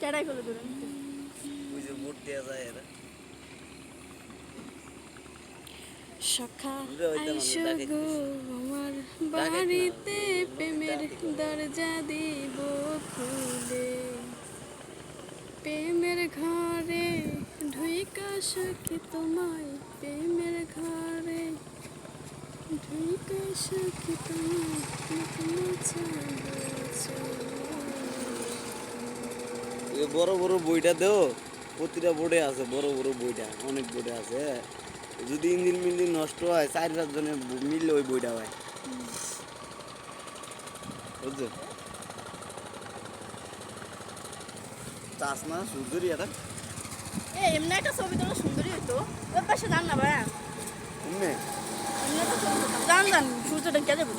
কেডাই করে ধরেন ওই যে ভোট দেওয়া যায় এরা সখা ঘুরে হইতে মানুষ আইসো ডাকে গো আমার ডাকাইত না বাড়িতে প্রেমের নদীর ডাকে দরজা দিব খুলে প্রেমের ঘরে ঢুইকা সখী তোমায় প্রেমের ঘরে ঢুইকা সখী তোমায় বড় বড় বইটা দেও প্রতিটা বোর্ডে আছে বড় বড় বইটা অনেক বোর্ডে আছে যদি ইঞ্জিন মিঞ্জিন নষ্ট হয় 4-5 জনের মিললে ওই বইটা হয় বুঝছো চাষ না সুন্দরী এটা এমনি একটা ছবি তোলা সুন্দরী হইতো ওর পাশে যান না ভাই এমনি এমনি একটা ছবি তুলতাম। যান সূর্যটা কে যাবে